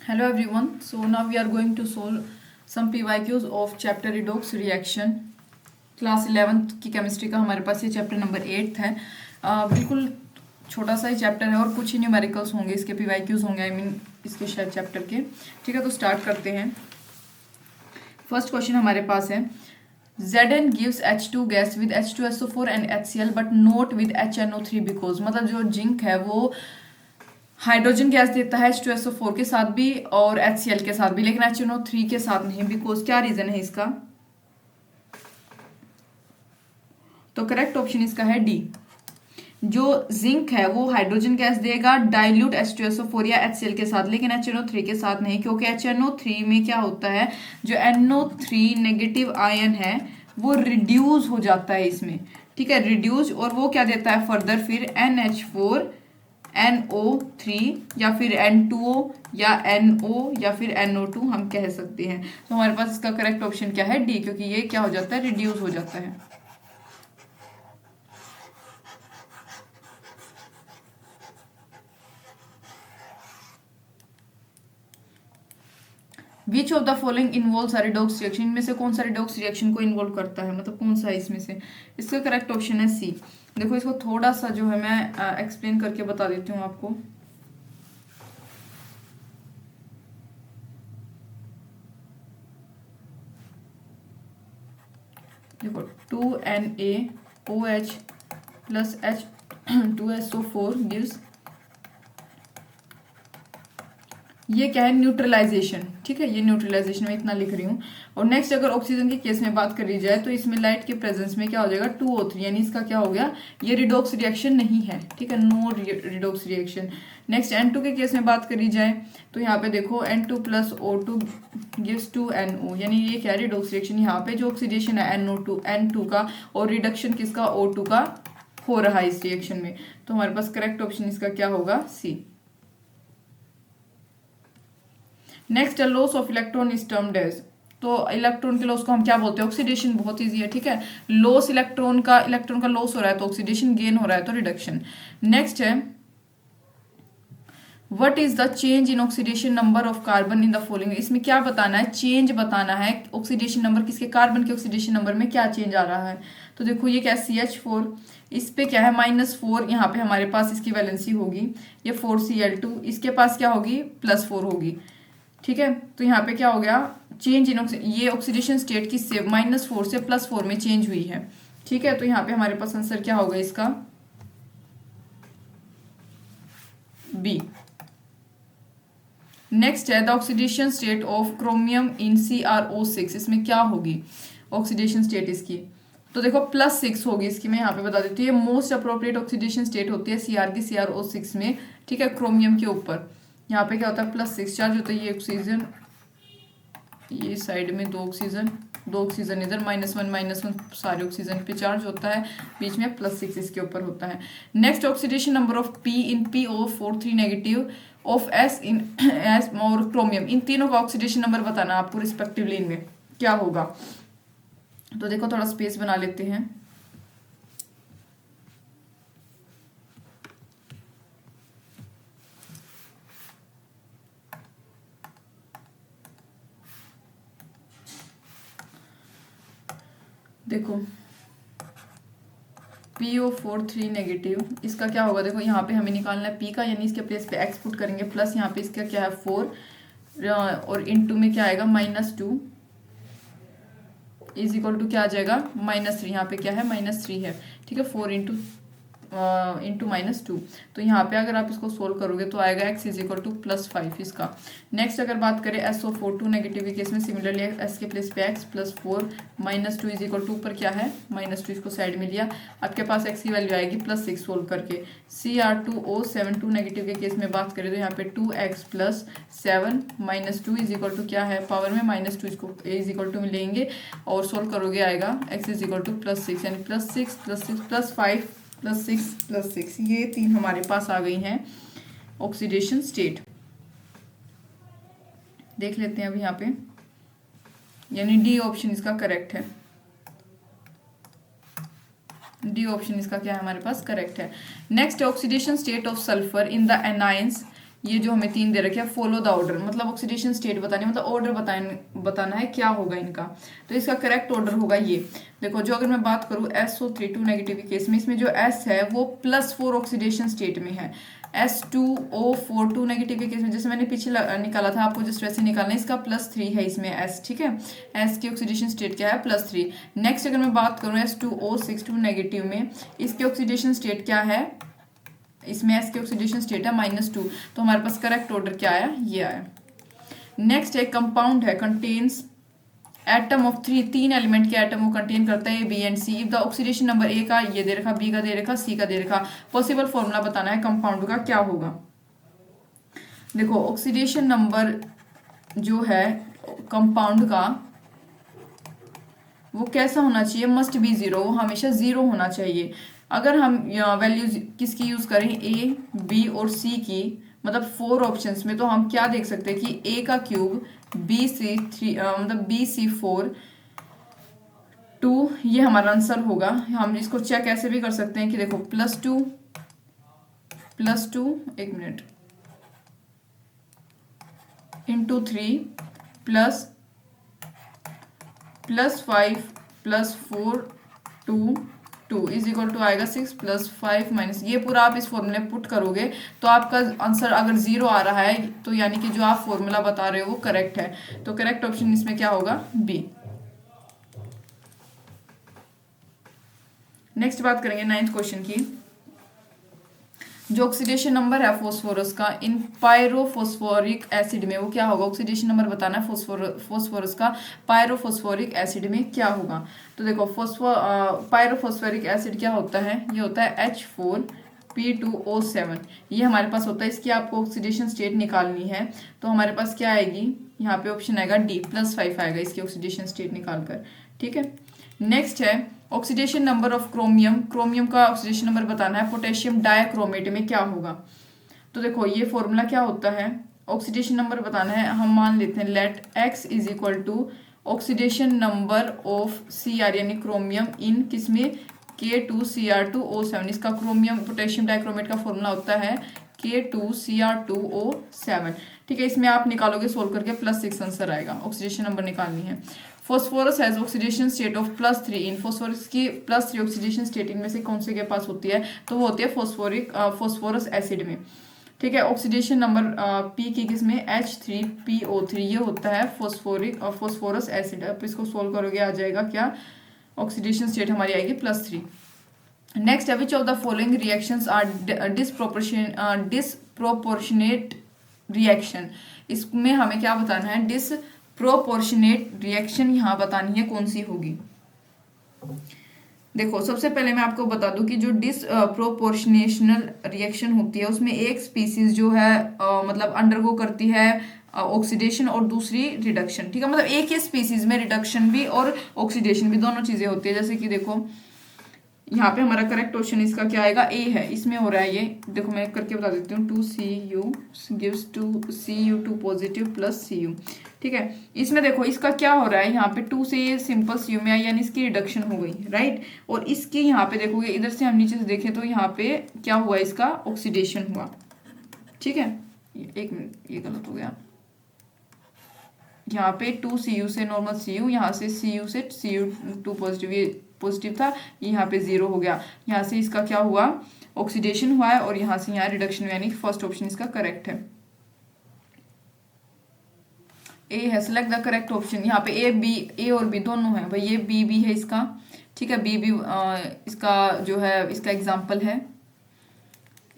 Hello everyone. So now we are going to solve some PYQs of chapter redox reaction. Class 11th की chemistry का हमारे पास ये chapter number 8 है। बिल्कुल छोटा सा ही चैप्टर है और कुछ ही न्यूमेरिकल्स होंगे, इसके PYQs होंगे, आई मीन इसके शायद चैप्टर के। ठीक है, तो स्टार्ट करते हैं। फर्स्ट क्वेश्चन हमारे पास है Zn gives H2 gas with H2SO4 and HCl but note with HNO3 because, मतलब जो जिंक है वो हाइड्रोजन गैस देता है H2SO4 के साथ भी और HCl के साथ भी, लेकिन HNO3 के साथ नहीं। बिकॉज क्या रीजन है इसका? तो करेक्ट ऑप्शन इसका है डी। जो जिंक है वो हाइड्रोजन गैस देगा डाइल्यूट H2SO4 या HCl के साथ, लेकिन HNO3 के साथ नहीं, क्योंकि HNO3 में क्या होता है, जो NO3 नेगेटिव आयन है वो रिड्यूस हो जाता है इसमें। ठीक है, रिड्यूस, और वो क्या देता है फर्दर फिर NH4 NO3 या फिर N2O या NO या फिर NO2 हम कह सकते हैं। तो हमारे पास इसका करेक्ट ऑप्शन क्या है? डी, क्योंकि ये क्या हो जाता है, रिड्यूस हो जाता है। Which of the following involves a redox reaction, इनमें से कौन सा रिडॉक्स रिएक्शन को इन्वॉल्व करता है, मतलब कौन सा है इसमें से? इसका करेक्ट ऑप्शन है सी। देखो इसको थोड़ा सा जो है मैं एक्सप्लेन करके बता देती हूँ आपको। देखो 2NaOH प्लस H2SO4 गिव्स, ये क्या है, न्यूट्रलाइजेशन। ठीक है, ये न्यूट्रलाइजेशन में इतना लिख रही हूँ। और नेक्स्ट अगर ऑक्सीजन के केस में बात करी जाए तो इसमें लाइट के प्रेजेंस में क्या हो जाएगा, 2O3, यानी इसका क्या हो गया, ये रिडॉक्स रिएक्शन नहीं है। ठीक है, no redox reaction. Next N2 के केस में बात करी जाए तो यहाँ पे देखो N2 plus O2 gives 2NO, यानी ये क्या है, रिडॉक्स रिएक्शन। यहाँ पे जो ऑक्सीडेशन है N2 का और रिडक्शन किसका, O2 का हो रहा है इस रिएक्शन में। तो हमारे पास करेक्ट ऑप्शन इसका क्या होगा, C. Next loss of electron is termed as, तो इलेक्ट्रॉन के लॉस को हम क्या बोलते हैं, ऑक्सीडेशन। बहुत इजी है। ठीक है, लॉस इलेक्ट्रॉन का लॉस हो रहा है तो ऑक्सीडेशन, गेन हो रहा है तो रिडक्शन। नेक्स्ट है what is the change in oxidation number of carbon in the following, इसमें क्या बताना है, चेंज बताना है ऑक्सीडेशन नंबर, किसके, कार्बन के ऑक्सीडेशन नंबर में क्या चेंज आ रहा है। तो देखो ये क्या है, CH4, इस पे क्या है -4, यहाँ पे हमारे पास इसकी वैलेंसी होगी, ये 4Cl2, इसके पास क्या होगी, +4 होगी। ठीक है, तो यहाँ पे क्या हो गया, चेंज इन ये ऑक्सीडेशन स्टेट किससे, -4 से +4 में चेंज हुई है। ठीक है, तो यहाँ पे हमारे पास आंसर क्या होगा इसका, बी। नेक्स्ट है the oxidation state of chromium in CrO6, इसमें क्या होगी ऑक्सीडेशन स्टेट इसकी? तो देखो +6 होगी इसकी, मैं यहाँ पे बता देती हूँ। ये मोस्ट अप्रोप्रिएट ऑक्सीडेशन स्टेट होती है Cr की CrO6 में। ठीक है, क्रोमियम के ऊपर यहाँ पे क्या होता है, +6 चार्ज होता है। ये ऑक्सीजन, ये साइड में दो ऑक्सीजन इधर, -1 सारे ऑक्सीजन पे चार्ज होता है, बीच में +6 इसके ऊपर होता है। Next oxidation number of P in PO43 negative of S in S और क्रोमियम, इन तीनों का ऑक्सीडेशन नंबर बताना आपको रिस्पेक्टिवली, इनमें क्या होगा। तो देखो थोड़ा स्पेस बना लेते हैं। देखो PO43 नेगेटिव, इसका क्या होगा, देखो यहाँ पे हमें निकालना है P का, यानी इसके प्लेस पे X पुट करेंगे, प्लस यहाँ पे इसका क्या है 4 और इनटू में क्या आएगा -2 इज इक्वल टू क्या आ जाएगा, -3, यहाँ पे क्या है -3 है। ठीक है, 4 इंटू -2, तो यहाँ पे अगर आप इसको सोल्व करोगे तो आएगा x इज इक्वल टू +5 इसका। नेक्स्ट अगर बात करें SO4 2 नेगेटिव के केस में, सिमिलरली S के प्लेस पे x +4 -2 इज इक्वल टू, ऊपर क्या है -2, इसको साइड में लिया, आपके पास x की वैल्यू आएगी +6 सोल्व करके। Cr2O7 2 नेगेटिव के केस में बात करें तो यहाँ पे 2x + 7 -2 इज इक्वल टू क्या है, पावर में -2, इसको इज इक्वल टू में लेंगे और सोल्व करोगे आएगा x इज इक्वल टू +6, यानी +6 +6 +5 +6 +6, ये तीन हमारे पास आ गई हैं ऑक्सीडेशन स्टेट। देख लेते हैं अभी यहाँ पे, यानी डी ऑप्शन इसका करेक्ट है। डी ऑप्शन इसका क्या है, हमारे पास करेक्ट है। Next oxidation state of sulphur in the anions ये जो हमें 3 दे रखे हैं, फॉलो द ऑर्डर मतलब ऑक्सीडेशन स्टेट बतानी मतलब ऑर्डर बताना है क्या होगा इनका। तो इसका करेक्ट ऑर्डर होगा ये। देखो जो अगर मैं बात करूँ SO3 2 नेगेटिव के केस में, इसमें जो S है वो +4 ऑक्सीडेशन स्टेट में है। S2O4 2 नेगेटिव के केस में जैसे मैंने पीछे निकाला था, आपको जस्ट वैसे निकालना है, इसका +3 है इसमें S, ठीक है। S की ऑक्सीडेशन स्टेट क्या है, +3। नेक्स्ट अगर मैं बात करूँ S2O6 2 नेगेटिव में, इसकी ऑक्सीडेशन स्टेट क्या है, इसमें S की ऑक्सीडेशन स्टेट है -2। तो हमारे पास करेक्ट ऑर्डर क्या आया, ये आया। नेक्स्ट एक कंपाउंड है, कंटेन्स एटम ऑफ 3 एलिमेंट के एटम को कंटेन करता है A, B and C। If the oxidation number A का ये दे रखा, B का दे रखा, C का दे रखा, पॉसिबल फॉर्मूला बताना है कंपाउंड का क्या होगा। देखो ऑक्सीडेशन नंबर जो है कंपाउंड का वो कैसा होना चाहिए, मस्ट बी 0, वो हमेशा 0 होना चाहिए। अगर हम वैल्यूज किसकी यूज करें, A, B और C की, मतलब 4 ऑप्शंस में, तो हम क्या देख सकते हैं कि A का क्यूब BC3 मतलब BC4 2 ये हमारा आंसर होगा। हम इसको चेक ऐसे भी कर सकते हैं कि देखो +2 एक minute into 3 +5 +4 2 is equal to आएगा 6 +5 माइनस, ये पूरा आप इस फॉर्मूले पुट करोगे तो आपका आंसर अगर 0 आ रहा है तो यानी कि जो आप फॉर्मूला बता रहे हो वो करेक्ट है। तो करेक्ट ऑप्शन इसमें क्या होगा, बी। नेक्स्ट बात करेंगे 9th क्वेश्चन की। जो ऑक्सीडेशन नंबर है फॉस्फोरस का इन पायरोफॉस्फोरिक एसिड में, वो क्या होगा, ऑक्सीडेशन नंबर बताना है फॉस्फोरस का पायरोफॉस्फोरिक एसिड में क्या होगा। तो देखो पायरोफॉस्फोरिक एसिड क्या होता है, ये होता है H4P2O7, ये हमारे पास होता है। इसकी आपको ऑक्सीडेशन स्टेट निकालनी है तो हमारे पास क्या आएगी, यहाँ पे ऑप्शन आएगा D, +5 आएगा इसकी ऑक्सीडेशन स्टेट निकालकर, ठीक है। नेक्स्ट है ऑक्सीडेशन नंबर ऑफ क्रोमियम का ऑक्सीडेशन नंबर बताना है पोटेशियम डाइक्रोमेट में क्या होगा। तो देखो ये फॉर्मूला क्या होता है, ऑक्सीडेशन नंबर बताना है, हम मान लेते हैं let X is equal to oxidation number of Cr यानी क्रोमियम इन किसमें K2Cr2O7। इसका क्रोमियम पोटेशियम डाइक्रोमेट का फॉर्मूला होता है K2Cr2O7, ठीक है। इसमें आप निकालोगे सोल्व करके +6 आंसर आएगा, ऑक्सीडेशन नंबर निकालनी है। Phosphorus has oxidation state of +3 in, phosphorus की +3 ऑक्सीडेशन स्टेट इनमें से कौन से के पास होती है, तो वो होती है फॉस्फोरस एसिड में, ठीक है। ऑक्सीडेशन नंबर P की किसमें H3PO3 ये होता है फॉस्फोरस एसिड। अब इसको सोल्व करोगे आ जाएगा क्या, ऑक्सीडेशन स्टेट हमारी आएगी +3। नेक्स्ट है which of the following reactions are disproportionate reaction. इसमें हमें क्या बताना है, डिसप्रोपोर्शनेट रिएक्शन यहाँ बतानी है कौन सी होगी। देखो सबसे पहले मैं आपको बता दूं कि जो डिसप्रोपोर्शनेशनल रिएक्शन होती है उसमें एक स्पीसीज जो है मतलब अंडरगो करती है ऑक्सीडेशन और दूसरी रिडक्शन, ठीक है। मतलब एक ही स्पीसीज में रिडक्शन भी और ऑक्सीडेशन भी दोनों चीजें होती है। जैसे कि देखो यहाँ पे हमारा करेक्ट ऑप्शन इसका क्या आएगा, ए है। इसमें हो रहा है ये, देखो मैं करके बता देती हूँ, 2Cu gives 2Cu2 positive +Cu, ठीक है। इसमें देखो इसका क्या हो रहा है, यहाँ पे 2 से ये सिंपल Cu में आई यानी इसकी रिडक्शन हो गई, राइट। और इसके यहाँ पे देखोगे इधर से हम नीचे से देखें तो यहाँ पे क्या हुआ, इसका ऑक्सीडेशन हुआ, ठीक है। एक मिनट ये गलत हो गया, यहाँ पे 2Cu से नॉर्मल Cu, यहाँ से Cu से Cu2 पॉजिटिव, ये पॉजिटिव था, यहाँ पे 0 हो गया। यहाँ से इसका क्या हुआ, ऑक्सीडेशन हुआ है और यहाँ से यहाँ रिडक्शन हुआ, यानी फर्स्ट ऑप्शन इसका करेक्ट है, ए है। Select the correct option. यहाँ पे ए और बी दोनों है भाई, ये बी है इसका, ठीक है। बी इसका जो है इसका एग्जाम्पल है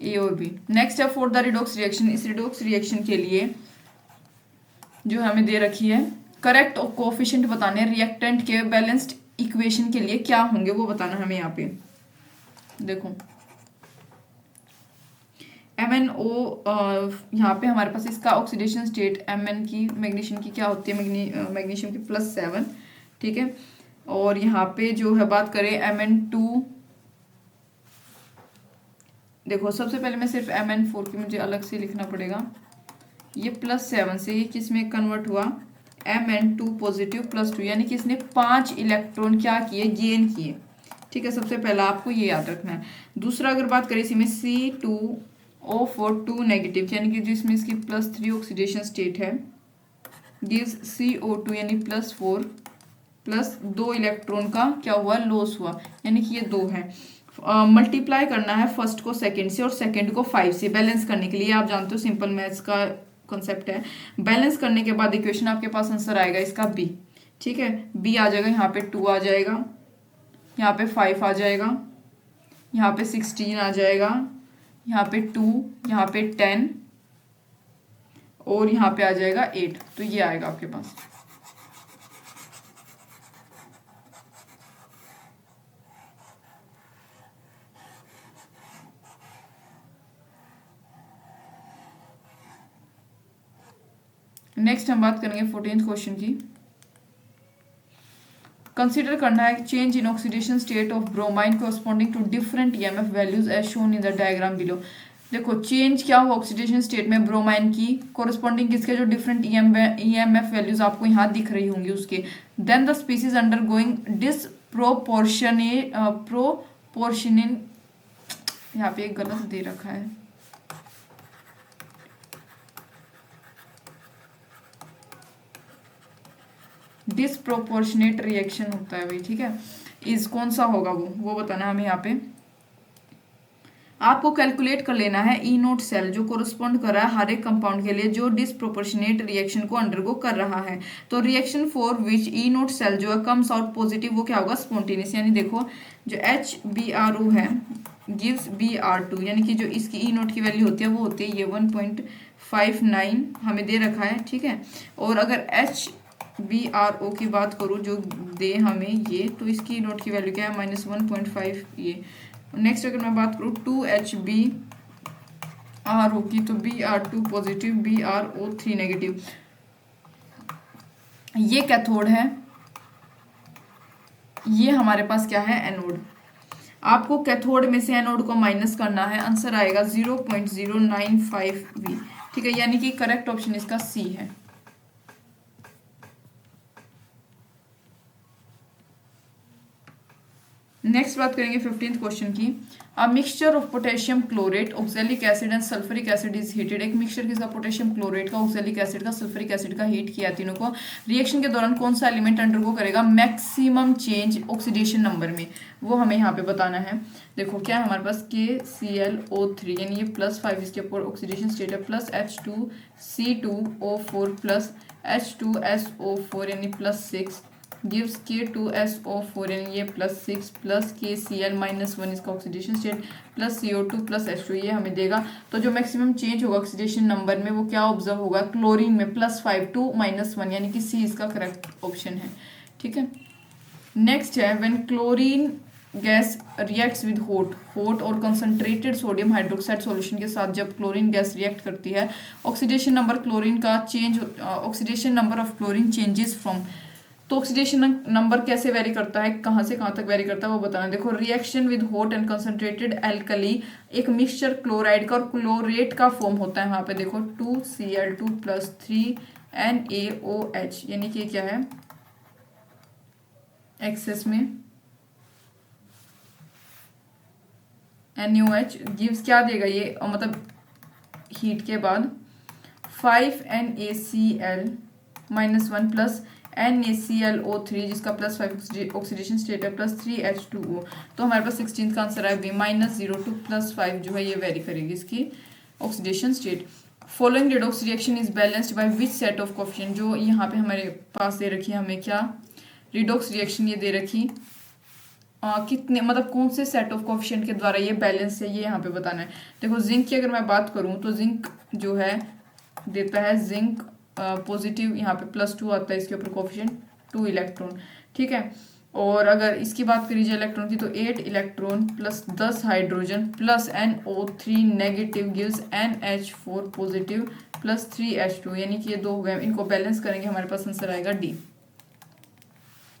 ए और बी। नेक्स्ट है फॉर द रिडॉक्स रिएक्शन। इस रिडॉक्स रिएक्शन के लिए जो हमें दे रखी है करेक्ट कोएफिशिएंट बताने, रिएक्टेंट के बैलेंस्ड इक्वेशन के लिए क्या होंगे वो बताना हमें। यहाँ पे देखो MnO, यहाँ पे हमारे पास इसका ऑक्सीडेशन स्टेट Mn की मैग्नीशियम की क्या होती है, मैग्नीशियम की +7, ठीक है। और यहाँ पे जो है बात करें Mn2, देखो सबसे पहले मैं सिर्फ Mn4 की मुझे अलग से लिखना पड़ेगा, ये +7 से ये किस में कन्वर्ट हुआ, Mn2 पॉजिटिव +2, यानी कि इसने 5 इलेक्ट्रॉन क्या किए, गेन किए, ठीक है। सबसे पहला आपको ये याद रखना है। दूसरा अगर बात करें इसी में C2 O4 2 नेगेटिव, यानी कि जिसमें इसकी +3 ऑक्सीडेशन स्टेट है, गिव्स CO2 यानी +4 प्लस 2 इलेक्ट्रॉन का क्या हुआ, लॉस हुआ, यानी कि ये 2 है। मल्टीप्लाई करना है फर्स्ट को सेकंड से और सेकंड को 5 से बैलेंस करने के लिए। आप जानते हो सिंपल मैथ्स का कॉन्सेप्ट है। बैलेंस करने के बाद इक्वेशन आपके पास आंसर आएगा इसका बी। ठीक है, बी आ जाएगा, यहाँ पे 2 आ जाएगा, यहाँ पे 5 आ जाएगा, यहाँ पे 16 आ जाएगा, यहाँ पे 2, यहाँ पे 10 और यहाँ पे आ जाएगा 8। तो ये आएगा आपके पास। नेक्स्ट हम बात करेंगे 14th क्वेश्चन की। कंसीडर करना है change in oxidation state of bromine corresponding to different EMF values as shown in the diagram below. देखो चेंज क्या हुआ ऑक्सीडेशन स्टेट में ब्रोमाइन की, कोरस्पॉन्डिंग किसके, जो डिफरेंट ईएमएफ वैल्यूज आपको यहाँ दिख रही होंगी उसके। Then the species undergoing proportional, यहाँ पे एक गलत दे रखा है, डिसप्रोपोर्शनेट रिएक्शन होता है भाई। ठीक है, इस कौन सा होगा वो बताना है हमें। यहाँ पे आपको कैलकुलेट कर लेना है ई नोट सेल जो कोरस्पॉन्ड कर रहा है हर एक कंपाउंड के लिए जो डिसप्रोपोर्शनेट रिएक्शन को अंडरगो कर रहा है। तो reaction for which E naught cell जो है कम्स आउट पॉजिटिव, वो क्या होगा, स्पॉन्टेनियस। यानी देखो जो HBRO है गिव्स Br2, यानी कि जो इसकी ई नोट की वैल्यू होती है वो होती है ये 1.59 हमें दे रखा है। ठीक है, और अगर HBRO की बात करूँ जो दे हमें ये, तो इसकी नोट की वैल्यू क्या है, -1.5 ये। नेक्स्ट अगर मैं बात करूँ 2HBRO की, तो Br2 पॉजिटिव, BrO3 नेगेटिव। ये कैथोड है, ये हमारे पास क्या है, एनोड। आपको कैथोड में से एनोड को माइनस करना है, आंसर आएगा 0.095V। ठीक है, यानी कि करेक्ट ऑप्शन इसका सी है। नेक्स्ट बात करेंगे 15th क्वेश्चन की। A mixture of potassium chlorate, oxalic acid and sulphuric acid is heated. एक मिक्सचर किसका, पोटेशियम क्लोरेट का, ऑक्सैलिक एसिड का, सल्फ्यूरिक एसिड का हीट किया तीनों को। रिएक्शन के दौरान कौन सा एलिमेंट अंडरगो करेगा मैक्सिमम चेंज ऑक्सीडेशन नंबर में, वो हमें यहाँ पे बताना है। देखो क्या है हमारे पास, KClO3 यानी ये +5 इसके ऊपर ऑक्सीडेशन स्टेट है, प्लस H2C2O4 प्लस H2SO4 यानी +6 गिव्स K2SO4 यानी ये +6 प्लस KCl-1 इसका oxidation state plus CO2 plus H2 ये हमें देगा। तो जो मैक्सिमम चेंज होगा ऑक्सीडेशन नंबर में वो क्या ऑब्जर्व होगा, क्लोरीन में +5 to -1, यानी कि सी इसका करेक्ट ऑप्शन है। ठीक है, नेक्स्ट है when chlorine gas reacts with hot और कंसंट्रेटेड सोडियम हाइड्रोक्साइड सॉल्यूशन के साथ, जब क्लोरीन गैस रिएक्ट करती है ऑक्सीडेशन नंबर क्लोरीन का change, oxidation number of chlorine changes from. तो ऑक्सीडेशन नंबर कैसे वेरी करता है, कहाँ से कहाँ तक वेरी करता है वो बताना। देखो reaction with hot and concentrated alkali, एक मिक्सचर क्लोराइड का और क्लोरेट का फॉर्म होता है। वहाँ पे देखो 2Cl2 + 3NaOH, यानी कि क्या है एक्सेस में NaOH गिव्स क्या देगा ये, मतलब हीट के बाद 5NaCl-1 प्लस NaClO3 जिसका +5 ऑक्सीडेशन स्टेट है प्लस 3H2O। तो हमारे पास 16 का आंसर है बी, -0 to +5 जो है ये वेरी करेगी इसकी oxidation state. Following redox reaction is balanced by which set of coefficient, जो यहाँ पे हमारे पास दे रखी है हमें क्या, रिडॉक्स रिएक्शन ये दे रखी कितने, मतलब कौन से सेट ऑफ कोएफिशिएंट के द्वारा ये बैलेंस है, ये यहाँ पे बताना है। देखो जिंक की अगर मैं बात करूँ तो जिंक जो है देता है जिंक पॉजिटिव, यहाँ पे +2 आता है इसके ऊपर कोएफिशिएंट 2 इलेक्ट्रॉन। ठीक है, और अगर इसकी बात करी जाए इलेक्ट्रॉन की, तो 8 electron plus 10 hydrogen plus NO3 negative gives NH4 positive plus 3H2, यानी कि ये 2 हो गए। इनको बैलेंस करेंगे हमारे पास आंसर आएगा D.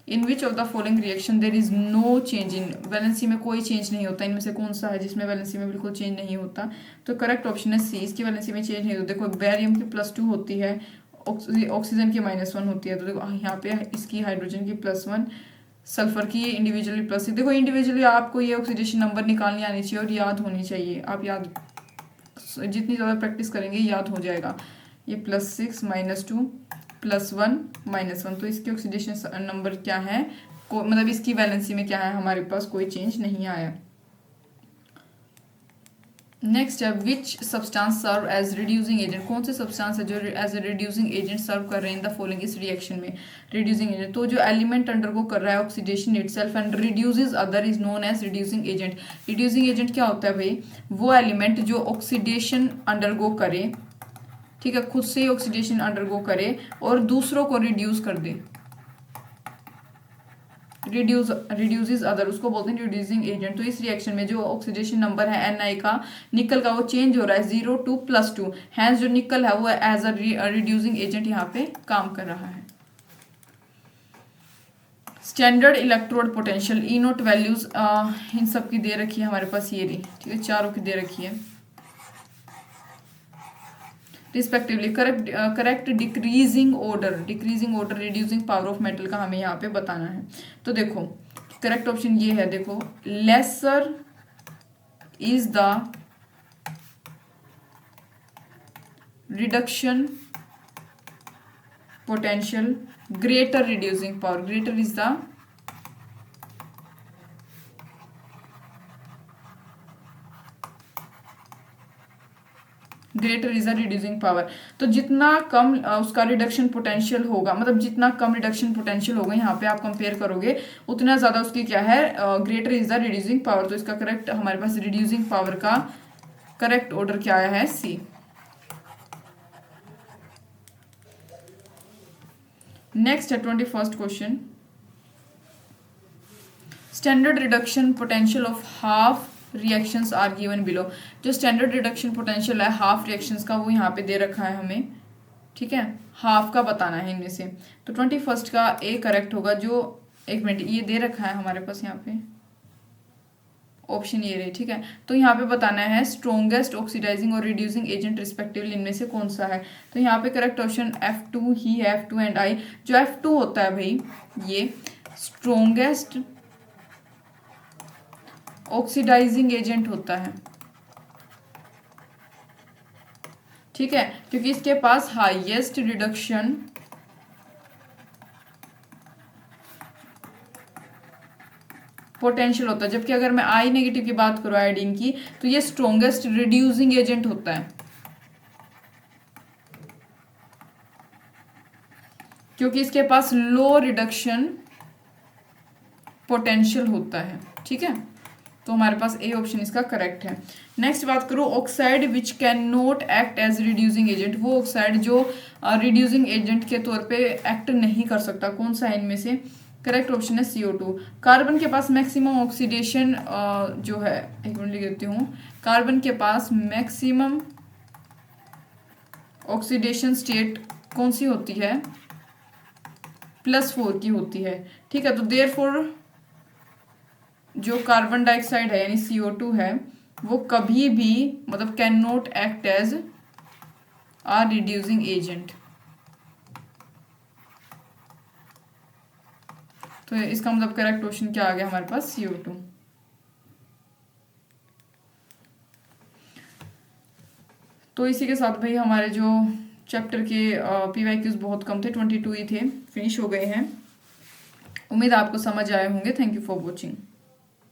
In which of the following reaction there is no change in, valency में कोई चेंज नहीं होता, इनमें से कौन सा है जिसमें वैलेंसी में बिल्कुल चेंज नहीं होता। तो करेक्ट ऑप्शन है सी, इसकी वैलेंसी में चेंज नहीं होता। देखो बेरियम की +2 होती है, ऑक्सीजन की -1 होती है, तो देखो यहाँ पे इसकी हाइड्रोजन की +1, सल्फर की इंडिविजुअली +6। देखो इंडिविजुअली आपको ये ऑक्सीडेशन नंबर निकालनी आनी चाहिए और याद होनी चाहिए, आप याद जितनी ज़्यादा प्रैक्टिस करेंगे याद हो जाएगा। ये +6 -2 +1 -1, तो इसकी ऑक्सीडेशन नंबर क्या है, मतलब इसकी वैलेंसी में क्या है, हमारे पास कोई चेंज नहीं आया। नेक्स्ट है which substance serve as reducing agent, कौन से सब्सटेंस है जो as a reducing agent serve कर रहे हैं इन द फॉलोइंग इस रिएक्शन में। रिड्यूसिंग एजेंट, तो जो एलिमेंट अंडरगो कर रहा है oxidation itself and reduces other is known as reducing agent. Reducing agent क्या होता है भाई, वो एलिमेंट जो ऑक्सीडेशन अंडरगो करे, ठीक है, खुद से ही ऑक्सीडेशन अंडरगो करे और दूसरों को रिड्यूस कर दे, रिड्यूसेस अदर, उसको बोलते हैं रिड्यूसिंग एजेंट। तो इस रिएक्शन में जो ऑक्सीडेशन नंबर है Ni का, निकल का, वो चेंज हो रहा है 0 to +2, हैंस जो निकल है वो एज अ रिड्यूसिंग एजेंट यहाँ पे काम कर रहा है। Standard electrode potential E note values in सब की दे रखी है हमारे पास, ये रही, ठीक है, चारों की दे रखी है respectively. Correct decreasing order reducing power of metal का हमें यहाँ पे बताना है। तो देखो करेक्ट ऑप्शन ये है, देखो lesser is the reduction potential, greater reducing power, greater is the reducing power. तो जितना कम उसका रिडक्शन पोटेंशियल होगा, मतलब जितना कम रिडक्शन पोटेंशियल होगा यहाँ पे आप कंपेयर करोगे, उतना ज्यादा उसकी क्या है, greater is the reducing power. तो इसका करेक्ट हमारे पास रिड्यूसिंग पावर का करेक्ट ऑर्डर क्या आया है, सी। नेक्स्ट है 21st question, standard reduction potential of half reactions are given below. जो स्टैंडर्ड रिडक्शन पोटेंशियल है हाफ रिएक्शंस का, वो यहाँ पे दे रखा है हमें, ठीक है, हाफ का बताना है इनमें से। तो 21st का ए करेक्ट होगा, जो एक मिनट ये दे रखा है हमारे पास यहाँ पे ऑप्शन ये रही, ठीक है। तो यहाँ पे बताना है स्ट्रोंगेस्ट ऑक्सीडाइजिंग और रिड्यूसिंग एजेंट रिस्पेक्टिवली इनमें से कौन सा है। तो यहाँ पे करेक्ट ऑप्शन F2 ही है, F2 एंड I। जो F2 होता है भाई, ये स्ट्रोंगेस्ट ऑक्सीडाइजिंग एजेंट होता है, ठीक है, क्योंकि इसके पास हाईएस्ट रिडक्शन पोटेंशियल होता है। जबकि अगर मैं I नेगेटिव की बात करूं आयोडीन की, तो ये स्ट्रोंगेस्ट रिड्यूसिंग एजेंट होता है, क्योंकि इसके पास लो रिडक्शन पोटेंशियल होता है, ठीक है। तो हमारे पास ए ऑप्शन इसका करेक्ट है। नेक्स्ट बात करो oxide which can not act as reducing agent, वो ऑक्साइड जो रिड्यूसिंग एजेंट के तौर पे एक्ट नहीं कर सकता, कौन सा है इनमें से। करेक्ट ऑप्शन है CO2। कार्बन के पास मैक्सिमम ऑक्सीडेशन जो है, एक मिनट लिख देती हूँ, कार्बन के पास मैक्सिमम ऑक्सीडेशन स्टेट कौन सी होती है, +4 की होती है, ठीक है। तो देयरफॉर जो कार्बन डाइऑक्साइड है यानी CO2 है, वो कभी भी मतलब can not act as a reducing agent. तो इसका मतलब करेक्ट क्वेश्चन क्या आ गया हमारे पास, CO2। तो इसी के साथ भाई हमारे जो चैप्टर के PYQs बहुत कम थे, 22 ही थे, फिनिश हो गए हैं। उम्मीद आपको समझ आए होंगे। Thank you for watching.